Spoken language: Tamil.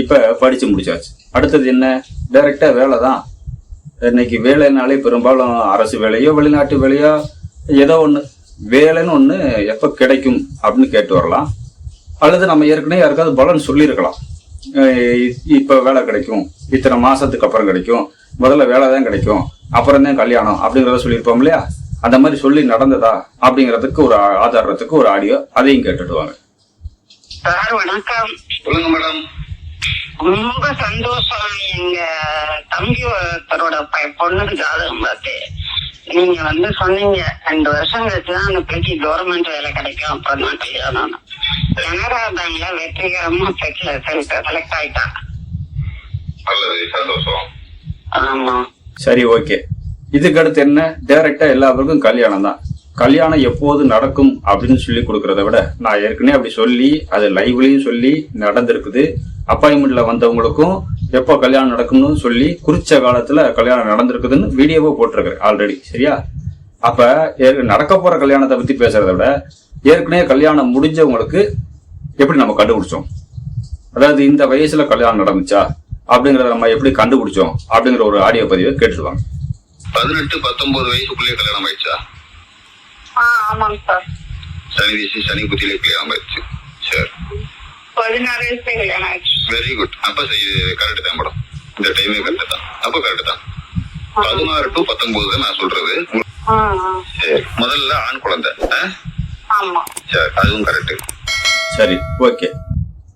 இப்ப படிச்சு முடிச்சாச்சு. அடுத்தது என்ன? டைரக்டா வேலை தான். இன்னைக்கு வேலைனாலே பெரும்பாலும் அரசு வேலையோ வெளிநாட்டு வேலையோ ஏதோ ஒண்ணு வேலைன்னு ஒண்ணு எப்ப கிடைக்கும் அப்படின்னு கேட்டு வரலாம். அல்லது நம்ம ஏற்கனவே யாருக்காவது பலன் சொல்லியிருக்கலாம். இப்ப வேலை கிடைக்கும், இத்தனை மாசத்துக்கு அப்புறம் கிடைக்கும், முதல்ல வேலை தான் கிடைக்கும், அப்புறம் தான் கல்யாணம் அப்படிங்கறத சொல்லியிருப்போம் இல்லையா? அந்த மாதிரி சொல்லி நடந்ததா அப்படிங்கறதுக்கு ஒரு ஆதாரத்துக்கு ஒரு ஆடியோ, அதையும் கேட்டுட்டு வாங்க. சார் வணக்கம். சொல்லுங்க மேடம். ரொம்ப சந்தோஷம். எங்க தம்பி ஒருத்தரோட பொண்ணுக்கு ஜாதகம் பார்த்து நீங்க சொன்னீங்க 2 வருஷம் கழிச்சுதான் அந்த பிள்ளைக்கு கவர்மெண்ட் வேலை கிடைக்கும், அப்புறம் தான் கல்யாணம். கனரா பேங்க்ல வெற்றிகரமா செலக்ட் ஆயிட்டான். நல்லது, சந்தோஷம். ஆமா. சரி, ஓகே. இதுக்கு அடுத்து என்ன? டைரக்டா எல்லாருக்கும் கல்யாணம் தான். கல்யாணம் எப்போது நடக்கும் அப்படின்னு சொல்லி கொடுக்கறத விட நான் ஏற்கனவே அப்படி சொல்லி அது லைவ்லயும் சொல்லி நடந்திருக்குது. அப்பாயின்மெண்ட்ல வந்தவங்களுக்கும் எப்போ கல்யாணம் நடக்கும்னு சொல்லி குறிச்ச காலத்துல கல்யாணம் நடந்திருக்குதுன்னு வீடியோவோ போட்டிருக்கிறேன் ஆல்ரெடி. சரியா? அப்ப நடக்க போற கல்யாணத்தை பத்தி பேசுறத விட ஏற்கனவே கல்யாணம் முடிஞ்சவங்களுக்கு எப்படி நம்ம கண்டுபிடிச்சோம், அதாவது இந்த வயசுல கல்யாணம் நடந்துச்சா அப்படிங்கறத நம்ம எப்படி கண்டுபிடிச்சோம் அப்படிங்கிற ஒரு ஆடியோ பதிவை கேட்டுருவாங்க. 18-19 வயசுக்குள்ளே கல்யாணம் ஆயிடுச்சா? ஆமாங்க சார். சனி திசை சனி புத்தியிலே கல்யாணம் ஆயிடுச்சு. சரி, 16 வயசுல கல்யாணம் ஆயிடுச்சு. Very good. அப்ப கரெக்ட் தான் மேடம். இந்த டைமே கரெக்ட் தான். அப்ப கரெக்ட் தான். 16 to 19 நான் சொல்றது. சரி, முதல்ல ஆண் குழந்தை. ஆமா. சரி, அதுவும் கரெக்ட். சரி, ஓகே.